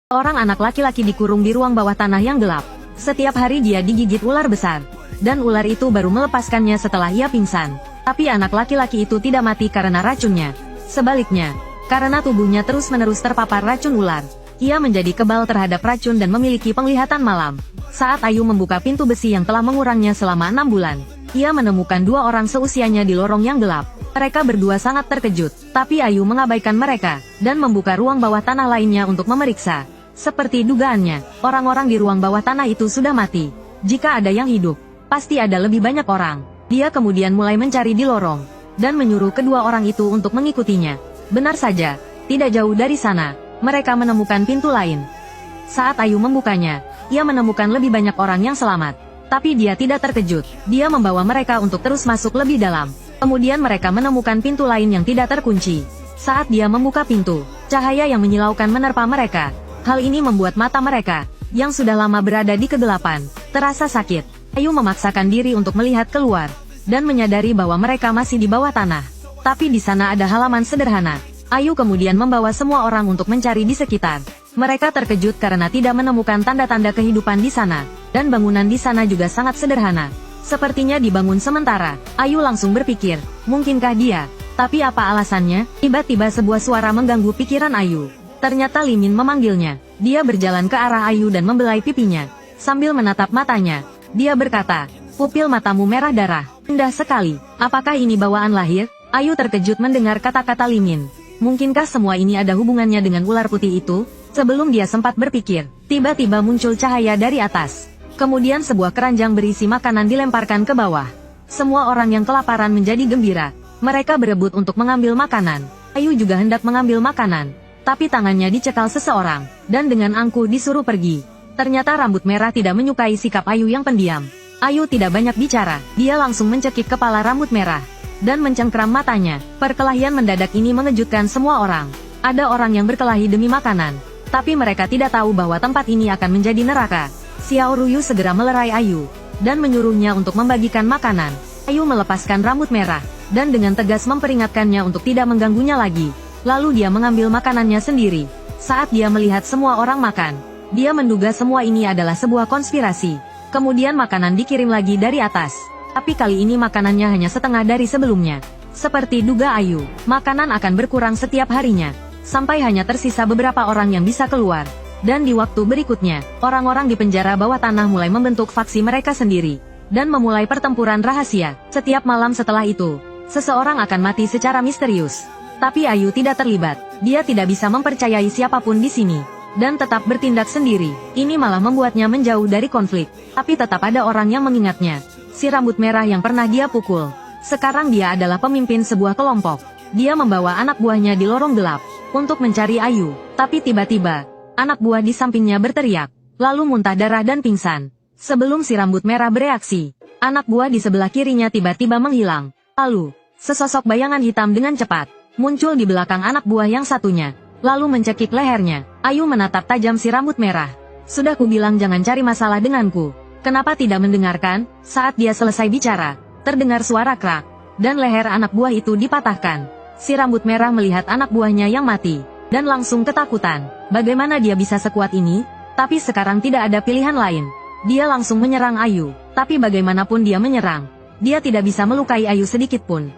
Seorang anak laki-laki dikurung di ruang bawah tanah yang gelap. Setiap hari dia digigit ular besar. Dan ular itu baru melepaskannya setelah ia pingsan. Tapi anak laki-laki itu tidak mati karena racunnya. Sebaliknya, karena tubuhnya terus-menerus terpapar racun ular, ia menjadi kebal terhadap racun dan memiliki penglihatan malam. Saat Ayu membuka pintu besi yang telah mengurangnya selama 6 bulan, ia menemukan 2 orang seusianya di lorong yang gelap. Mereka berdua sangat terkejut, tapi Ayu mengabaikan mereka, dan membuka ruang bawah tanah lainnya untuk memeriksa. Seperti dugaannya, orang-orang di ruang bawah tanah itu sudah mati. Jika ada yang hidup, pasti ada lebih banyak orang. Dia kemudian mulai mencari di lorong, dan menyuruh kedua orang itu untuk mengikutinya. Benar saja, tidak jauh dari sana, mereka menemukan pintu lain. Saat Ayu membukanya, ia menemukan lebih banyak orang yang selamat. Tapi dia tidak terkejut, dia membawa mereka untuk terus masuk lebih dalam. Kemudian mereka menemukan pintu lain yang tidak terkunci. Saat dia membuka pintu, cahaya yang menyilaukan menerpa mereka. Hal ini membuat mata mereka, yang sudah lama berada di kegelapan, terasa sakit. Ayu memaksakan diri untuk melihat keluar, dan menyadari bahwa mereka masih di bawah tanah. Tapi di sana ada halaman sederhana. Ayu kemudian membawa semua orang untuk mencari di sekitar. Mereka terkejut karena tidak menemukan tanda-tanda kehidupan di sana, dan bangunan di sana juga sangat sederhana. Sepertinya dibangun sementara. Ayu langsung berpikir, mungkinkah dia? Tapi apa alasannya? Tiba-tiba sebuah suara mengganggu pikiran Ayu. Ternyata Limin memanggilnya. Dia berjalan ke arah Ayu dan membelai pipinya. Sambil menatap matanya, dia berkata, "Pupil matamu merah darah. Indah sekali. Apakah ini bawaan lahir?" Ayu terkejut mendengar kata-kata Limin. Mungkinkah semua ini ada hubungannya dengan ular putih itu? Sebelum dia sempat berpikir, tiba-tiba muncul cahaya dari atas. Kemudian sebuah keranjang berisi makanan dilemparkan ke bawah. Semua orang yang kelaparan menjadi gembira. Mereka berebut untuk mengambil makanan. Ayu juga hendak mengambil makanan. Tapi tangannya dicekal seseorang, dan dengan angkuh disuruh pergi. Ternyata rambut merah tidak menyukai sikap Ayu yang pendiam. Ayu tidak banyak bicara, dia langsung mencekik kepala rambut merah, dan mencengkram matanya. Perkelahian mendadak ini mengejutkan semua orang. Ada orang yang berkelahi demi makanan, tapi mereka tidak tahu bahwa tempat ini akan menjadi neraka. Xiao Ruyu segera melerai Ayu, dan menyuruhnya untuk membagikan makanan. Ayu melepaskan rambut merah, dan dengan tegas memperingatkannya untuk tidak mengganggunya lagi. Lalu dia mengambil makanannya sendiri. Saat dia melihat semua orang makan, dia menduga semua ini adalah sebuah konspirasi. Kemudian makanan dikirim lagi dari atas. Tapi kali ini makanannya hanya setengah dari sebelumnya. Seperti duga Ayu, makanan akan berkurang setiap harinya, sampai hanya tersisa beberapa orang yang bisa keluar. Dan di waktu berikutnya, orang-orang di penjara bawah tanah mulai membentuk faksi mereka sendiri, dan memulai pertempuran rahasia. Setiap malam setelah itu, seseorang akan mati secara misterius. Tapi Ayu tidak terlibat. Dia tidak bisa mempercayai siapapun di sini, dan tetap bertindak sendiri. Ini malah membuatnya menjauh dari konflik. Tapi tetap ada orang yang mengingatnya. Si rambut merah yang pernah dia pukul. Sekarang dia adalah pemimpin sebuah kelompok. Dia membawa anak buahnya di lorong gelap untuk mencari Ayu. Tapi tiba-tiba, anak buah di sampingnya berteriak, lalu muntah darah dan pingsan. Sebelum si rambut merah bereaksi, anak buah di sebelah kirinya tiba-tiba menghilang. Lalu, sesosok bayangan hitam dengan cepat muncul di belakang anak buah yang satunya, lalu mencekik lehernya. Ayu menatap tajam si rambut merah. "Sudah kubilang jangan cari masalah denganku. Kenapa tidak mendengarkan?" Saat dia selesai bicara, terdengar suara krak, dan leher anak buah itu dipatahkan. Si rambut merah melihat anak buahnya yang mati, dan langsung ketakutan. Bagaimana dia bisa sekuat ini? Tapi sekarang tidak ada pilihan lain. Dia langsung menyerang Ayu. Tapi bagaimanapun dia menyerang, dia tidak bisa melukai Ayu sedikit pun.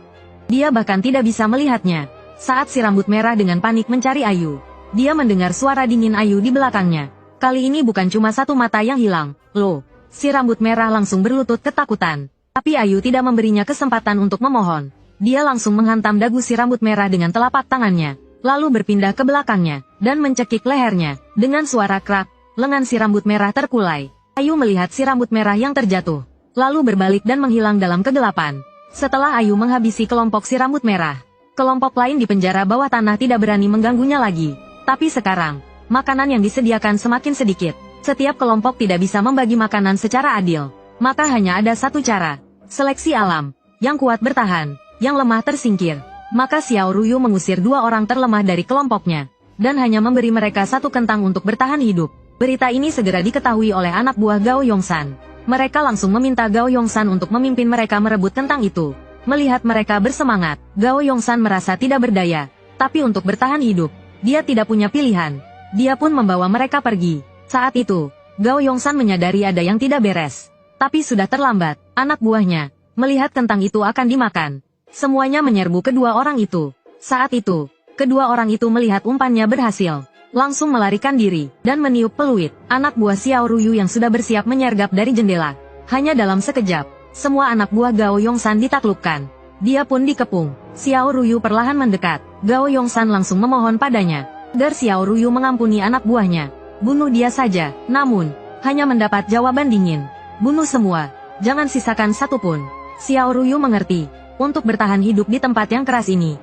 Dia bahkan tidak bisa melihatnya. Saat si rambut merah dengan panik mencari Ayu, dia mendengar suara dingin Ayu di belakangnya. Kali ini bukan cuma satu mata yang hilang. Loh, si rambut merah langsung berlutut ketakutan. Tapi Ayu tidak memberinya kesempatan untuk memohon. Dia langsung menghantam dagu si rambut merah dengan telapak tangannya, lalu berpindah ke belakangnya, dan mencekik lehernya. Dengan suara krak, lengan si rambut merah terkulai. Ayu melihat si rambut merah yang terjatuh, lalu berbalik dan menghilang dalam kegelapan. Setelah Ayu menghabisi kelompok si rambut merah, kelompok lain di penjara bawah tanah tidak berani mengganggunya lagi. Tapi sekarang, makanan yang disediakan semakin sedikit. Setiap kelompok tidak bisa membagi makanan secara adil. Maka hanya ada satu cara. Seleksi alam. Yang kuat bertahan, yang lemah tersingkir. Maka Xiao Ruyu mengusir 2 orang terlemah dari kelompoknya, dan hanya memberi mereka 1 kentang untuk bertahan hidup. Berita ini segera diketahui oleh anak buah Gao Yongsan. Mereka langsung meminta Gao Yongsan untuk memimpin mereka merebut kentang itu. Melihat mereka bersemangat, Gao Yongsan merasa tidak berdaya. Tapi untuk bertahan hidup, dia tidak punya pilihan. Dia pun membawa mereka pergi. Saat itu, Gao Yongsan menyadari ada yang tidak beres. Tapi sudah terlambat. Anak buahnya melihat kentang itu akan dimakan. Semuanya menyerbu kedua orang itu. Saat itu, kedua orang itu melihat umpannya berhasil. Langsung melarikan diri, dan meniup peluit. Anak buah Xiao Ruyu yang sudah bersiap menyergap dari jendela. Hanya dalam sekejap, semua anak buah Gao Yongsan ditaklukkan. Dia pun dikepung. Xiao Ruyu perlahan mendekat. Gao Yongsan langsung memohon padanya agar Xiao Ruyu mengampuni anak buahnya. Bunuh dia saja. Namun, hanya mendapat jawaban dingin. Bunuh semua. Jangan sisakan satu pun. Xiao Ruyu mengerti. Untuk bertahan hidup di tempat yang keras ini,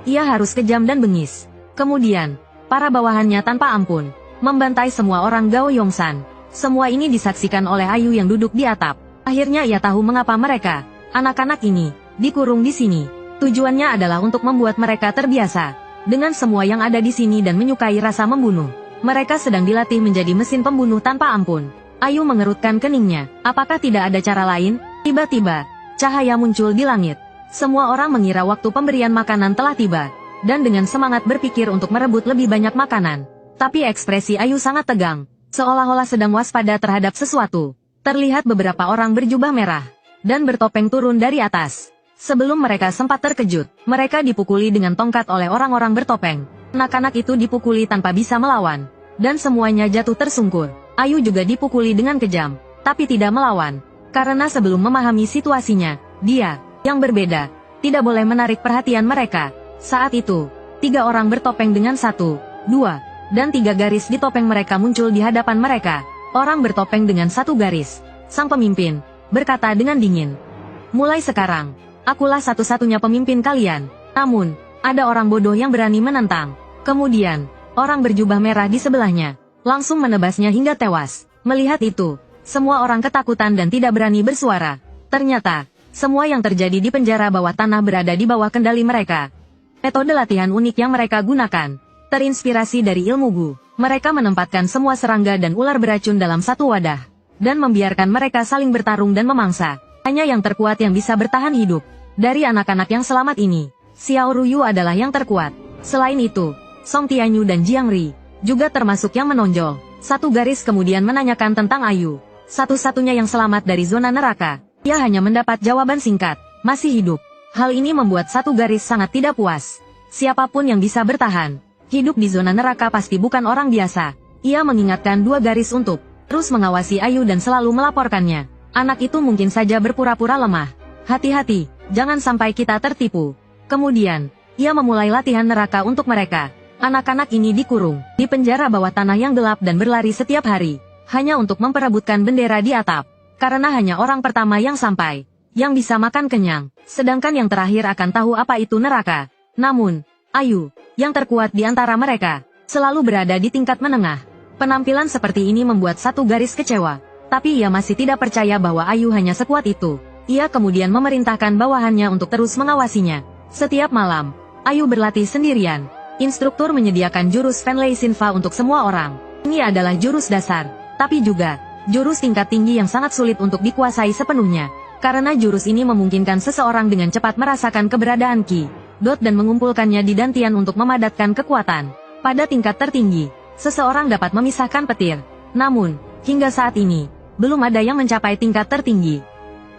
ia harus kejam dan bengis. Kemudian, para bawahannya tanpa ampun membantai semua orang Gao Yongsan. Semua ini disaksikan oleh Ayu yang duduk di atap. Akhirnya ia tahu mengapa mereka, anak-anak ini, dikurung di sini. Tujuannya adalah untuk membuat mereka terbiasa dengan semua yang ada di sini dan menyukai rasa membunuh. Mereka sedang dilatih menjadi mesin pembunuh tanpa ampun. Ayu mengerutkan keningnya. Apakah tidak ada cara lain? Tiba-tiba, cahaya muncul di langit. Semua orang mengira waktu pemberian makanan telah tiba, dan dengan semangat berpikir untuk merebut lebih banyak makanan. Tapi ekspresi Ayu sangat tegang, seolah-olah sedang waspada terhadap sesuatu. Terlihat beberapa orang berjubah merah dan bertopeng turun dari atas. Sebelum mereka sempat terkejut, mereka dipukuli dengan tongkat oleh orang-orang bertopeng. Anak-anak itu dipukuli tanpa bisa melawan, dan semuanya jatuh tersungkur. Ayu juga dipukuli dengan kejam, tapi tidak melawan. Karena sebelum memahami situasinya, dia yang berbeda, tidak boleh menarik perhatian mereka. Saat itu, 3 orang bertopeng dengan 1, 2, dan 3 garis di topeng mereka muncul di hadapan mereka. Orang bertopeng dengan 1 garis, sang pemimpin, berkata dengan dingin. Mulai sekarang, akulah satu-satunya pemimpin kalian. Namun, ada orang bodoh yang berani menentang. Kemudian, orang berjubah merah di sebelahnya, langsung menebasnya hingga tewas. Melihat itu, semua orang ketakutan dan tidak berani bersuara. Ternyata, semua yang terjadi di penjara bawah tanah berada di bawah kendali mereka. Metode latihan unik yang mereka gunakan terinspirasi dari ilmu Gu. Mereka menempatkan semua serangga dan ular beracun dalam satu wadah, dan membiarkan mereka saling bertarung dan memangsa. Hanya yang terkuat yang bisa bertahan hidup. Dari anak-anak yang selamat ini, Xiao Ruyu adalah yang terkuat. Selain itu, Song Tianyu dan Jiang Ri juga termasuk yang menonjol. Satu garis kemudian menanyakan tentang Ayu, satu-satunya yang selamat dari zona neraka. Ia hanya mendapat jawaban singkat, masih hidup. Hal ini membuat satu garis sangat tidak puas. Siapapun yang bisa bertahan hidup di zona neraka pasti bukan orang biasa. Ia mengingatkan 2 garis untuk terus mengawasi Ayu dan selalu melaporkannya. Anak itu mungkin saja berpura-pura lemah. Hati-hati, jangan sampai kita tertipu. Kemudian, ia memulai latihan neraka untuk mereka. Anak-anak ini dikurung di penjara bawah tanah yang gelap dan berlari setiap hari, hanya untuk memperebutkan bendera di atap. Karena hanya orang pertama yang sampai, yang bisa makan kenyang, sedangkan yang terakhir akan tahu apa itu neraka. Namun, Ayu, yang terkuat di antara mereka, selalu berada di tingkat menengah. Penampilan seperti ini membuat satu garis kecewa, tapi ia masih tidak percaya bahwa Ayu hanya sekuat itu. Ia kemudian memerintahkan bawahannya untuk terus mengawasinya. Setiap malam, Ayu berlatih sendirian. Instruktur menyediakan jurus Fanlei Sinfa untuk semua orang. Ini adalah jurus dasar, tapi juga jurus tingkat tinggi yang sangat sulit untuk dikuasai sepenuhnya. Karena jurus ini memungkinkan seseorang dengan cepat merasakan keberadaan Ki, Dot dan mengumpulkannya di dantian untuk memadatkan kekuatan. Pada tingkat tertinggi, seseorang dapat memisahkan petir. Namun, hingga saat ini, belum ada yang mencapai tingkat tertinggi.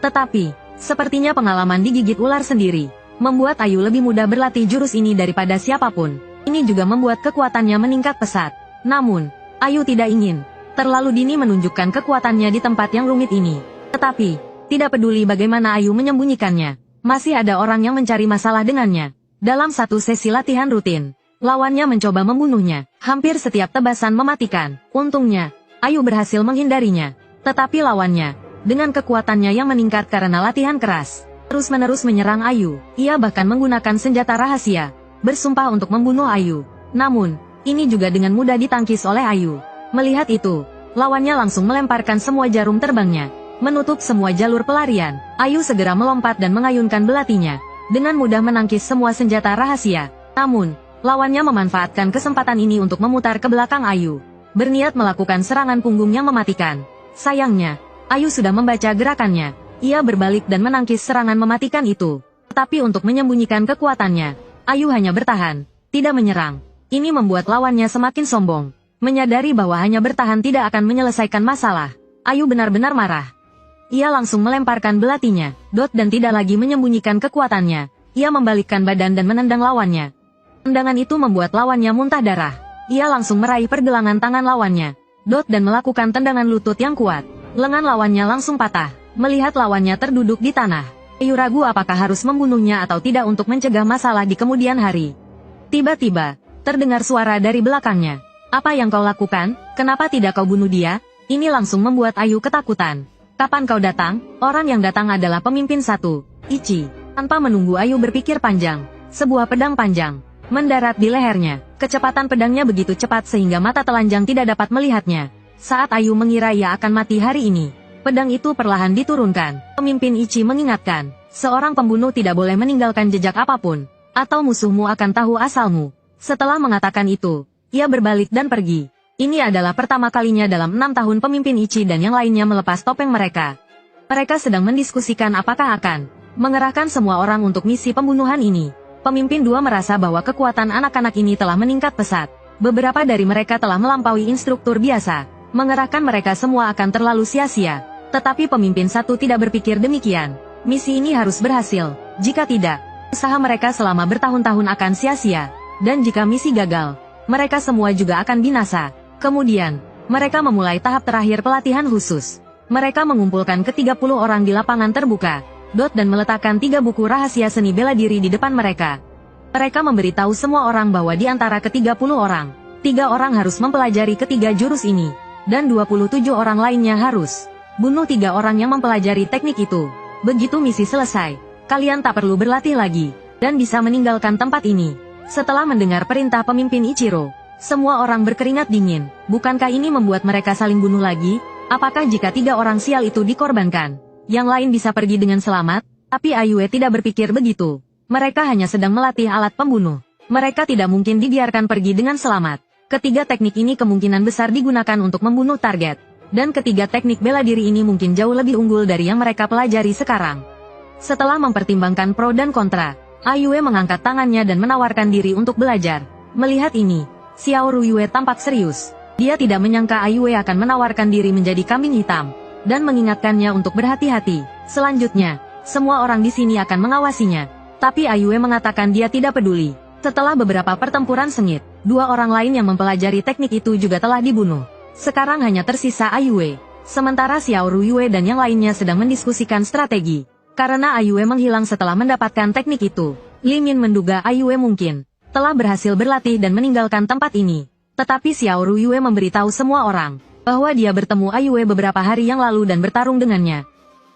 Tetapi, sepertinya pengalaman digigit ular sendiri membuat Ayu lebih mudah berlatih jurus ini daripada siapapun. Ini juga membuat kekuatannya meningkat pesat. Namun, Ayu tidak ingin terlalu dini menunjukkan kekuatannya di tempat yang rumit ini. Tetapi, tidak peduli bagaimana Ayu menyembunyikannya, masih ada orang yang mencari masalah dengannya. Dalam satu sesi latihan rutin, lawannya mencoba membunuhnya. Hampir setiap tebasan mematikan. Untungnya, Ayu berhasil menghindarinya. Tetapi lawannya, dengan kekuatannya yang meningkat karena latihan keras, terus-menerus menyerang Ayu. Ia bahkan menggunakan senjata rahasia, bersumpah untuk membunuh Ayu. Namun, ini juga dengan mudah ditangkis oleh Ayu. Melihat itu, lawannya langsung melemparkan semua jarum terbangnya, menutup semua jalur pelarian. Ayu segera melompat dan mengayunkan belatinya, dengan mudah menangkis semua senjata rahasia. Namun, lawannya memanfaatkan kesempatan ini untuk memutar ke belakang Ayu, berniat melakukan serangan punggung yang mematikan. Sayangnya, Ayu sudah membaca gerakannya. Ia berbalik dan menangkis serangan mematikan itu. Tetapi untuk menyembunyikan kekuatannya, Ayu hanya bertahan, tidak menyerang. Ini membuat lawannya semakin sombong. Menyadari bahwa hanya bertahan tidak akan menyelesaikan masalah, Ayu benar-benar marah. Ia langsung melemparkan belatinya, dan tidak lagi menyembunyikan kekuatannya. Ia membalikkan badan dan menendang lawannya. Tendangan itu membuat lawannya muntah darah. Ia langsung meraih pergelangan tangan lawannya, dan melakukan tendangan lutut yang kuat. Lengan lawannya langsung patah. Melihat lawannya terduduk di tanah, Ayu ragu apakah harus membunuhnya atau tidak untuk mencegah masalah di kemudian hari. Tiba-tiba, terdengar suara dari belakangnya. Apa yang kau lakukan? Kenapa tidak kau bunuh dia? Ini langsung membuat Ayu ketakutan. Kapan kau datang? Orang yang datang adalah pemimpin satu, Ichi. Tanpa menunggu Ayu berpikir panjang, sebuah pedang panjang mendarat di lehernya. Kecepatan pedangnya begitu cepat sehingga mata telanjang tidak dapat melihatnya. Saat Ayu mengira ia akan mati hari ini, pedang itu perlahan diturunkan. Pemimpin Ichi mengingatkan, seorang pembunuh tidak boleh meninggalkan jejak apapun, atau musuhmu akan tahu asalmu. Setelah mengatakan itu, ia berbalik dan pergi. Ini adalah pertama kalinya dalam 6 tahun pemimpin Ichi dan yang lainnya melepas topeng mereka. Mereka sedang mendiskusikan apakah akan mengerahkan semua orang untuk misi pembunuhan ini. Pemimpin dua merasa bahwa kekuatan anak-anak ini telah meningkat pesat. Beberapa dari mereka telah melampaui instruktur biasa. Mengerahkan mereka semua akan terlalu sia-sia. Tetapi pemimpin satu tidak berpikir demikian. Misi ini harus berhasil. Jika tidak, usaha mereka selama bertahun-tahun akan sia-sia. Dan jika misi gagal, mereka semua juga akan binasa. Kemudian, mereka memulai tahap terakhir pelatihan khusus. Mereka mengumpulkan ke-30 orang di lapangan terbuka, dan meletakkan 3 buku rahasia seni bela diri di depan mereka. Mereka memberitahu semua orang bahwa di antara ke-30 orang, 3 orang harus mempelajari ketiga jurus ini, dan 27 orang lainnya harus bunuh 3 orang yang mempelajari teknik itu. Begitu misi selesai, kalian tak perlu berlatih lagi, dan bisa meninggalkan tempat ini. Setelah mendengar perintah pemimpin Ichiro, semua orang berkeringat dingin. Bukankah ini membuat mereka saling bunuh lagi? Apakah jika 3 orang sial itu dikorbankan, yang lain bisa pergi dengan selamat? Tapi Ayue tidak berpikir begitu. Mereka hanya sedang melatih alat pembunuh. Mereka tidak mungkin dibiarkan pergi dengan selamat. Ketiga teknik ini kemungkinan besar digunakan untuk membunuh target. Dan ketiga teknik bela diri ini mungkin jauh lebih unggul dari yang mereka pelajari sekarang. Setelah mempertimbangkan pro dan kontra, Ayue mengangkat tangannya dan menawarkan diri untuk belajar. Melihat ini, Xiao Ruyue tampak serius. Dia tidak menyangka Ayue akan menawarkan diri menjadi kambing hitam, dan mengingatkannya untuk berhati-hati. Selanjutnya, semua orang di sini akan mengawasinya. Tapi Ayue mengatakan dia tidak peduli. Setelah beberapa pertempuran sengit, 2 orang lain yang mempelajari teknik itu juga telah dibunuh. Sekarang hanya tersisa Ayue. Sementara Xiao Ruyue dan yang lainnya sedang mendiskusikan strategi. Karena Ayue menghilang setelah mendapatkan teknik itu, Li Min menduga Ayue mungkin telah berhasil berlatih dan meninggalkan tempat ini. Tetapi Xiao Ruyue memberitahu semua orang bahwa dia bertemu Ayue beberapa hari yang lalu dan bertarung dengannya.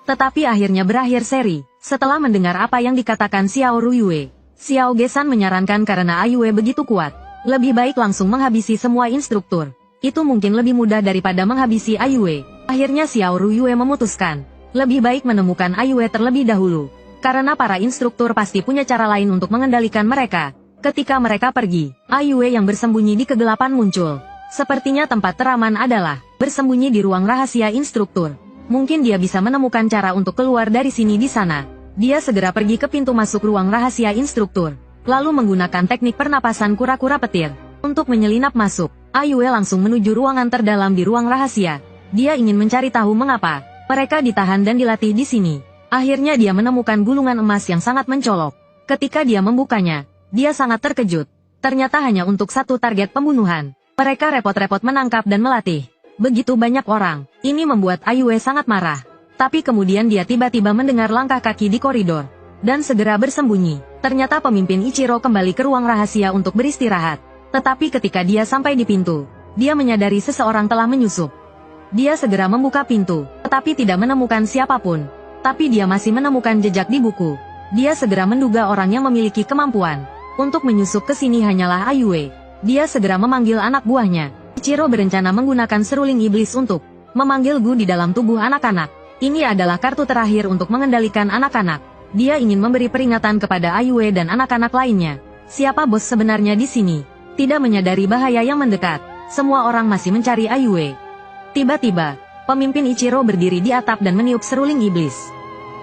Tetapi akhirnya berakhir seri. Setelah mendengar apa yang dikatakan Xiao Ruyue, Xiao Gesan menyarankan karena Ayue begitu kuat, lebih baik langsung menghabisi semua instruktur. Itu mungkin lebih mudah daripada menghabisi Ayue. Akhirnya Xiao Ruyue memutuskan, lebih baik menemukan Ayue terlebih dahulu. Karena para instruktur pasti punya cara lain untuk mengendalikan mereka. Ketika mereka pergi, Ayue yang bersembunyi di kegelapan muncul. Sepertinya tempat teraman adalah bersembunyi di ruang rahasia instruktur. Mungkin dia bisa menemukan cara untuk keluar dari sini di sana. Dia segera pergi ke pintu masuk ruang rahasia instruktur, lalu menggunakan teknik pernapasan kura-kura petir untuk menyelinap masuk. Ayue langsung menuju ruangan terdalam di ruang rahasia. Dia ingin mencari tahu mengapa mereka ditahan dan dilatih di sini. Akhirnya dia menemukan gulungan emas yang sangat mencolok. Ketika dia membukanya, dia sangat terkejut. Ternyata hanya untuk satu target pembunuhan. Mereka repot-repot menangkap dan melatih begitu banyak orang. Ini membuat Ayue sangat marah. Tapi kemudian dia tiba-tiba mendengar langkah kaki di koridor, dan segera bersembunyi. Ternyata pemimpin Ichiro kembali ke ruang rahasia untuk beristirahat. Tetapi ketika dia sampai di pintu, dia menyadari seseorang telah menyusup. Dia segera membuka pintu, tetapi tidak menemukan siapapun. Tapi dia masih menemukan jejak di buku. Dia segera menduga orang yang memiliki kemampuan untuk menyusup ke sini hanyalah Ayue. Dia segera memanggil anak buahnya. Ichiro berencana menggunakan seruling iblis untuk memanggil Gu di dalam tubuh anak-anak. Ini adalah kartu terakhir untuk mengendalikan anak-anak. Dia ingin memberi peringatan kepada Ayue dan anak-anak lainnya. Siapa bos sebenarnya di sini? Tidak menyadari bahaya yang mendekat, semua orang masih mencari Ayue. Tiba-tiba, pemimpin Ichiro berdiri di atap dan meniup seruling iblis.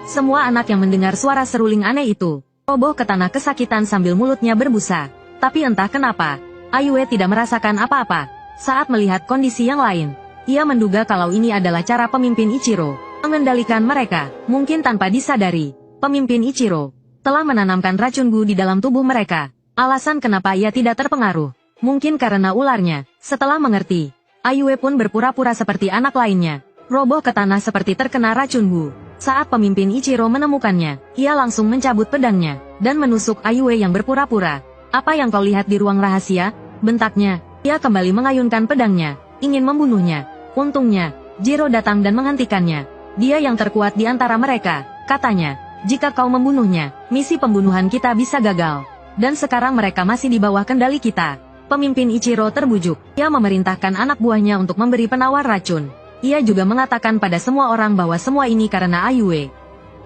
Semua anak yang mendengar suara seruling aneh itu roboh ke tanah kesakitan sambil mulutnya berbusa. Tapi entah kenapa, Ayue tidak merasakan apa-apa. Saat melihat kondisi yang lain, ia menduga kalau ini adalah cara pemimpin Ichiro mengendalikan mereka. Mungkin tanpa disadari, pemimpin Ichiro telah menanamkan racun Gu di dalam tubuh mereka. Alasan kenapa ia tidak terpengaruh, mungkin karena ularnya. Setelah mengerti, Ayue pun berpura-pura seperti anak lainnya, roboh ke tanah seperti terkena racun Gu. Saat pemimpin Ichiro menemukannya, ia langsung mencabut pedangnya dan menusuk Ayue yang berpura-pura. "Apa yang kau lihat di ruang rahasia?" bentaknya. Ia kembali mengayunkan pedangnya, ingin membunuhnya. Untungnya, Jiro datang dan menghentikannya. "Dia yang terkuat di antara mereka," katanya. "Jika kau membunuhnya, misi pembunuhan kita bisa gagal. Dan sekarang mereka masih di bawah kendali kita." Pemimpin Ichiro terbujuk. Ia memerintahkan anak buahnya untuk memberi penawar racun. Ia juga mengatakan pada semua orang bahwa semua ini karena Ayue.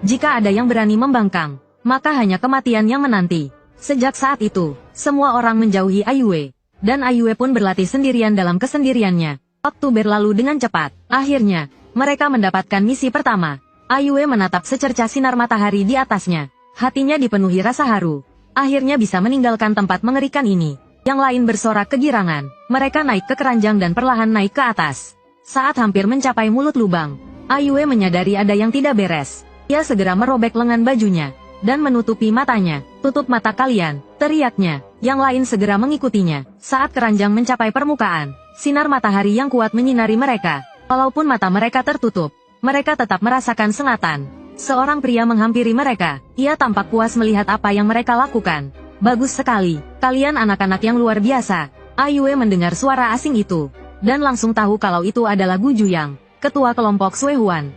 Jika ada yang berani membangkang, maka hanya kematian yang menanti. Sejak saat itu, semua orang menjauhi Ayue. Dan Ayue pun berlatih sendirian dalam kesendiriannya. Waktu berlalu dengan cepat. Akhirnya, mereka mendapatkan misi pertama. Ayue menatap secercah sinar matahari di atasnya. Hatinya dipenuhi rasa haru. Akhirnya bisa meninggalkan tempat mengerikan ini. Yang lain bersorak kegirangan. Mereka naik ke keranjang dan perlahan naik ke atas. Saat hampir mencapai mulut lubang, Ayue menyadari ada yang tidak beres. Ia segera merobek lengan bajunya dan menutupi matanya. "Tutup mata kalian!" teriaknya. Yang lain segera mengikutinya. Saat keranjang mencapai permukaan, sinar matahari yang kuat menyinari mereka. Walaupun mata mereka tertutup, mereka tetap merasakan sengatan. Seorang pria menghampiri mereka. Ia tampak puas melihat apa yang mereka lakukan. "Bagus sekali, kalian anak-anak yang luar biasa." Ayue mendengar suara asing itu dan langsung tahu kalau itu adalah Gu Juyang, ketua kelompok Suehuan.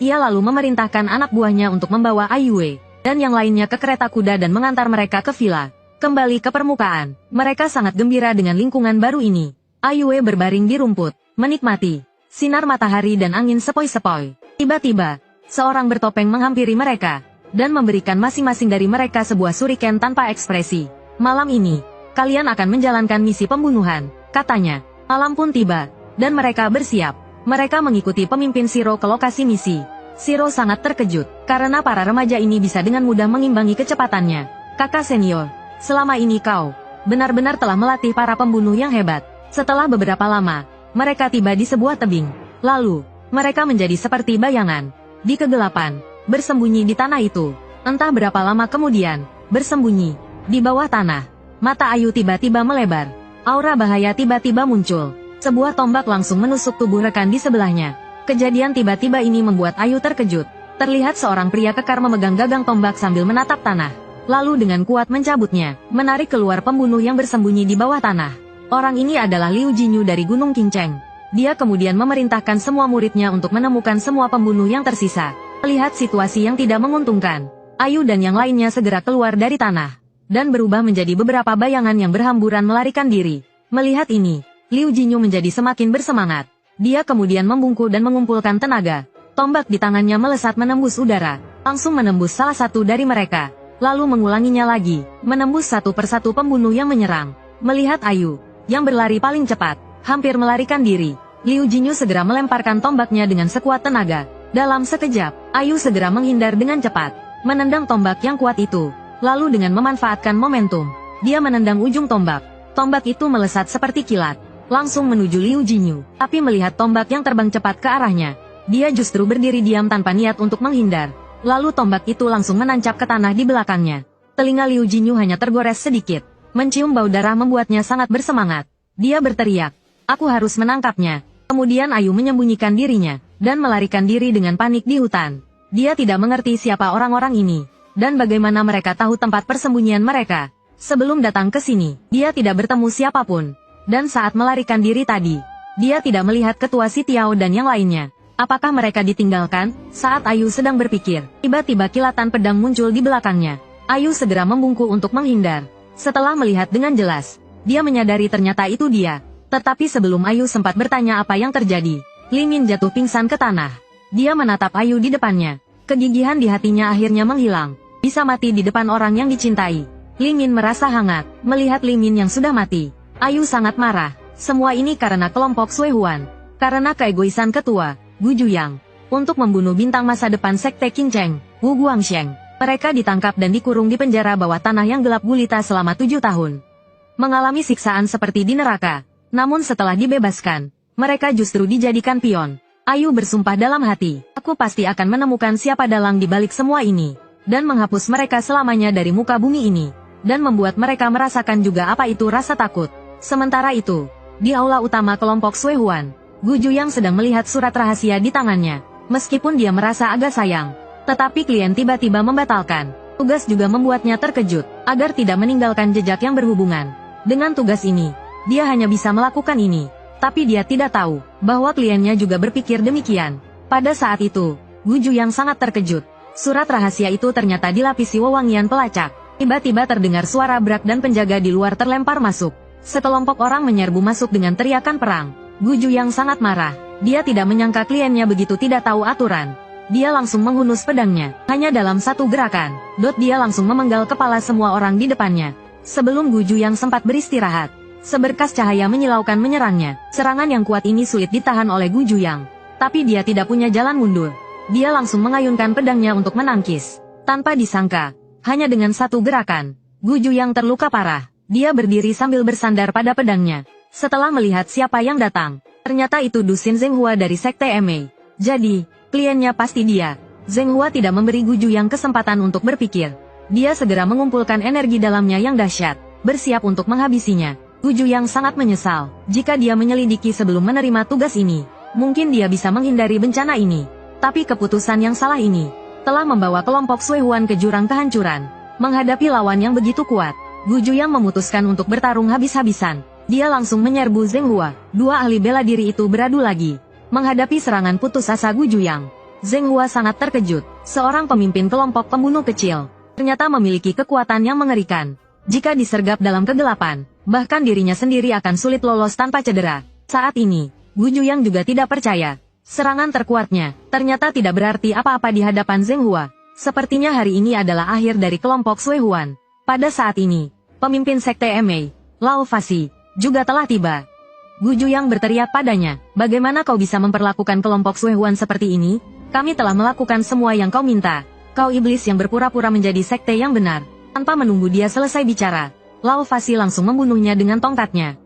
Ia lalu memerintahkan anak buahnya untuk membawa Ayue dan yang lainnya ke kereta kuda dan mengantar mereka ke villa. Kembali ke permukaan, mereka sangat gembira dengan lingkungan baru ini. Ayue berbaring di rumput, menikmati sinar matahari dan angin sepoi-sepoi. Tiba-tiba, seorang bertopeng menghampiri mereka dan memberikan masing-masing dari mereka sebuah shuriken tanpa ekspresi. "Malam ini, kalian akan menjalankan misi pembunuhan," katanya. Malam pun tiba, dan mereka bersiap. Mereka mengikuti pemimpin Shiro ke lokasi misi. Shiro sangat terkejut, karena para remaja ini bisa dengan mudah mengimbangi kecepatannya. "Kakak senior, selama ini kau benar-benar telah melatih para pembunuh yang hebat." Setelah beberapa lama, mereka tiba di sebuah tebing. Lalu, mereka menjadi seperti bayangan. Di kegelapan, bersembunyi di tanah itu. Entah berapa lama kemudian, bersembunyi di bawah tanah. Mata Ayu tiba-tiba melebar. Aura bahaya tiba-tiba muncul. Sebuah tombak langsung menusuk tubuh rekan di sebelahnya. Kejadian tiba-tiba ini membuat Ayu terkejut. Terlihat seorang pria kekar memegang gagang tombak sambil menatap tanah. Lalu dengan kuat mencabutnya, menarik keluar pembunuh yang bersembunyi di bawah tanah. Orang ini adalah Liu Jinyu dari Gunung Qingcheng. Dia kemudian memerintahkan semua muridnya untuk menemukan semua pembunuh yang tersisa. Melihat situasi yang tidak menguntungkan, Ayu dan yang lainnya segera keluar dari tanah dan berubah menjadi beberapa bayangan yang berhamburan melarikan diri. Melihat ini, Liu Jinyu menjadi semakin bersemangat. Dia kemudian membungkuk dan mengumpulkan tenaga. Tombak di tangannya melesat menembus udara, langsung menembus salah satu dari mereka, lalu mengulanginya lagi, menembus satu persatu pembunuh yang menyerang. Melihat Ayu, yang berlari paling cepat, hampir melarikan diri, Liu Jinyu segera melemparkan tombaknya dengan sekuat tenaga. Dalam sekejap, Ayu segera menghindar dengan cepat, menendang tombak yang kuat itu. Lalu dengan memanfaatkan momentum, dia menendang ujung tombak. Tombak itu melesat seperti kilat, langsung menuju Liu Jinyu. Tapi melihat tombak yang terbang cepat ke arahnya, dia justru berdiri diam tanpa niat untuk menghindar. Lalu tombak itu langsung menancap ke tanah di belakangnya. Telinga Liu Jinyu hanya tergores sedikit. Mencium bau darah membuatnya sangat bersemangat. Dia berteriak, "Aku harus menangkapnya." Kemudian Ayu menyembunyikan dirinya dan melarikan diri dengan panik di hutan. Dia tidak mengerti siapa orang-orang ini dan bagaimana mereka tahu tempat persembunyian mereka. Sebelum datang ke sini, dia tidak bertemu siapapun. Dan saat melarikan diri tadi, dia tidak melihat ketua Si Tiao dan yang lainnya. Apakah mereka ditinggalkan? Saat Ayu sedang berpikir, tiba-tiba kilatan pedang muncul di belakangnya. Ayu segera membungkuk untuk menghindar. Setelah melihat dengan jelas, dia menyadari ternyata itu dia. Tetapi sebelum Ayu sempat bertanya apa yang terjadi, Li Min jatuh pingsan ke tanah. Dia menatap Ayu di depannya. Kegigihan di hatinya akhirnya menghilang. Bisa mati di depan orang yang dicintai. Li Min merasa hangat, melihat Li Min yang sudah mati. Ayu sangat marah. Semua ini karena kelompok Suehuan. Karena keegoisan ketua, Gu Juyang, untuk membunuh bintang masa depan Sekte Qingcheng, Wu Guangsheng. Mereka ditangkap dan dikurung di penjara bawah tanah yang gelap gulita selama 7 tahun. Mengalami siksaan seperti di neraka. Namun setelah dibebaskan, mereka justru dijadikan pion. Ayu bersumpah dalam hati, aku pasti akan menemukan siapa dalang di balik semua ini, dan menghapus mereka selamanya dari muka bumi ini, dan membuat mereka merasakan juga apa itu rasa takut. Sementara itu, di aula utama kelompok Sui Huan, Gu Juyang sedang melihat surat rahasia di tangannya. Meskipun dia merasa agak sayang, tetapi klien tiba-tiba membatalkan. Tugas juga membuatnya terkejut, agar tidak meninggalkan jejak yang berhubungan dengan tugas ini. Dia hanya bisa melakukan ini, tapi dia tidak tahu bahwa kliennya juga berpikir demikian. Pada saat itu, Gu Juyang sangat terkejut. Surat rahasia itu ternyata dilapisi wewangian pelacak. Tiba-tiba terdengar suara brak dan penjaga di luar terlempar masuk. Sekelompok orang menyerbu masuk dengan teriakan perang. Gu Juyang sangat marah. Dia tidak menyangka kliennya begitu tidak tahu aturan. Dia langsung menghunus pedangnya. Hanya dalam satu gerakan, dia langsung memenggal kepala semua orang di depannya. Sebelum Gu Juyang sempat beristirahat, seberkas cahaya menyilaukan menyerangnya. Serangan yang kuat ini sulit ditahan oleh Gu Juyang. Tapi dia tidak punya jalan mundur. Dia langsung mengayunkan pedangnya untuk menangkis. Tanpa disangka, hanya dengan satu gerakan, Gu Juyang terluka parah. Dia berdiri sambil bersandar pada pedangnya. Setelah melihat siapa yang datang, ternyata itu Du Xin Zhenghua dari Sekte Emei. Jadi, kliennya pasti dia. Zhenghua tidak memberi Gu Juyang kesempatan untuk berpikir. Dia segera mengumpulkan energi dalamnya yang dahsyat, bersiap untuk menghabisinya. Gu Juyang sangat menyesal. Jika dia menyelidiki sebelum menerima tugas ini, mungkin dia bisa menghindari bencana ini. Tapi keputusan yang salah ini telah membawa kelompok Sui Huan ke jurang kehancuran. Menghadapi lawan yang begitu kuat, Gu Juyang memutuskan untuk bertarung habis-habisan. Dia langsung menyerbu Zhenghua. Dua ahli bela diri itu beradu lagi. Menghadapi serangan putus asa Gu Juyang, Zhenghua sangat terkejut. Seorang pemimpin kelompok pembunuh kecil ternyata memiliki kekuatan yang mengerikan. Jika disergap dalam kegelapan, bahkan dirinya sendiri akan sulit lolos tanpa cedera. Saat ini, Gu Juyang juga tidak percaya. Serangan terkuatnya ternyata tidak berarti apa-apa di hadapan Zhenghua. Sepertinya hari ini adalah akhir dari kelompok Sui Huan. Pada saat ini, pemimpin Sekte Emei, Lao Fasi, juga telah tiba. Gu Juyang berteriak padanya, bagaimana kau bisa memperlakukan kelompok Sui Huan seperti ini? Kami telah melakukan semua yang kau minta. Kau iblis yang berpura-pura menjadi sekte yang benar. Tanpa menunggu dia selesai bicara, Lao Fasi langsung membunuhnya dengan tongkatnya.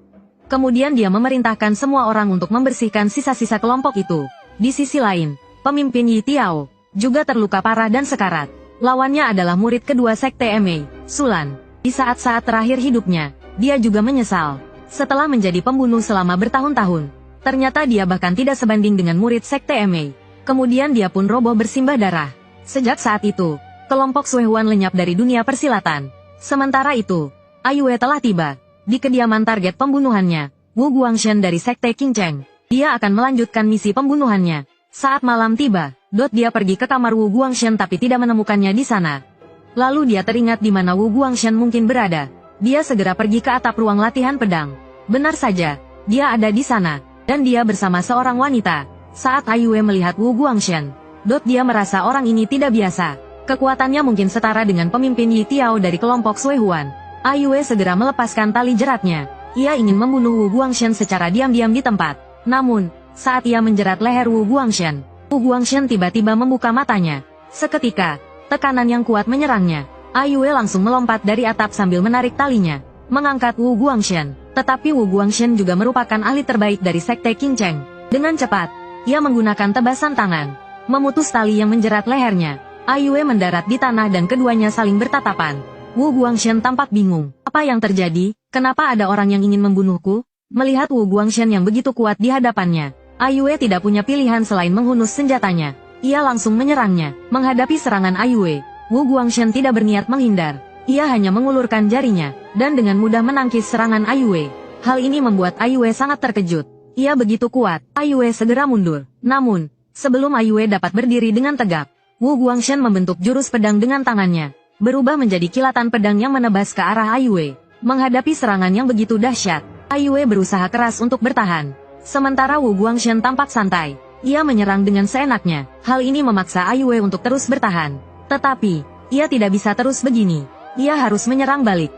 Kemudian dia memerintahkan semua orang untuk membersihkan sisa-sisa kelompok itu. Di sisi lain, pemimpin Yi Tiao juga terluka parah dan sekarat. Lawannya adalah murid kedua Sekte Emei, Sulan. Di saat-saat terakhir hidupnya, dia juga menyesal. Setelah menjadi pembunuh selama bertahun-tahun, ternyata dia bahkan tidak sebanding dengan murid Sekte Emei. Kemudian dia pun roboh bersimbah darah. Sejak saat itu, kelompok Sui Huan lenyap dari dunia persilatan. Sementara itu, Aiyue telah tiba di kediaman target pembunuhannya, Wu Guangshen dari Sekte King Cheng. Dia akan melanjutkan misi pembunuhannya. Saat malam tiba, dia pergi ke kamar Wu Guangshen tapi tidak menemukannya di sana. Lalu dia teringat di mana Wu Guangshen mungkin berada. Dia segera pergi ke atap ruang latihan pedang. Benar saja, dia ada di sana, dan dia bersama seorang wanita. Saat Aiyue melihat Wu Guangshen, dia merasa orang ini tidak biasa. Kekuatannya mungkin setara dengan pemimpin Yi Tiao dari kelompok Sui Huan. Aiyue segera melepaskan tali jeratnya. Ia ingin membunuh Wu Guangshen secara diam-diam di tempat. Namun, saat ia menjerat leher Wu Guangshen tiba-tiba membuka matanya. Seketika, tekanan yang kuat menyerangnya. Aiyue langsung melompat dari atap sambil menarik talinya, mengangkat Wu Guangshen. Tetapi Wu Guangshen juga merupakan ahli terbaik dari Sekte King Cheng. Dengan cepat, ia menggunakan tebasan tangan, memutus tali yang menjerat lehernya. Aiyue mendarat di tanah dan keduanya saling bertatapan. Wu Guangshen tampak bingung. Apa yang terjadi? Kenapa ada orang yang ingin membunuhku? Melihat Wu Guangshen yang begitu kuat di hadapannya, Aiyue tidak punya pilihan selain menghunus senjatanya. Ia langsung menyerangnya. Menghadapi serangan Aiyue, Wu Guangshen tidak berniat menghindar. Ia hanya mengulurkan jarinya, dan dengan mudah menangkis serangan Aiyue. Hal ini membuat Aiyue sangat terkejut. Ia begitu kuat. Aiyue segera mundur. Namun, sebelum Aiyue dapat berdiri dengan tegak, Wu Guangshen membentuk jurus pedang dengan tangannya, berubah menjadi kilatan pedang yang menebas ke arah Aiyue. Menghadapi serangan yang begitu dahsyat, Aiyue berusaha keras untuk bertahan. Sementara Wu Guangshen tampak santai. Ia menyerang dengan seenaknya. Hal ini memaksa Aiyue untuk terus bertahan. Tetapi, ia tidak bisa terus begini. Ia harus menyerang balik.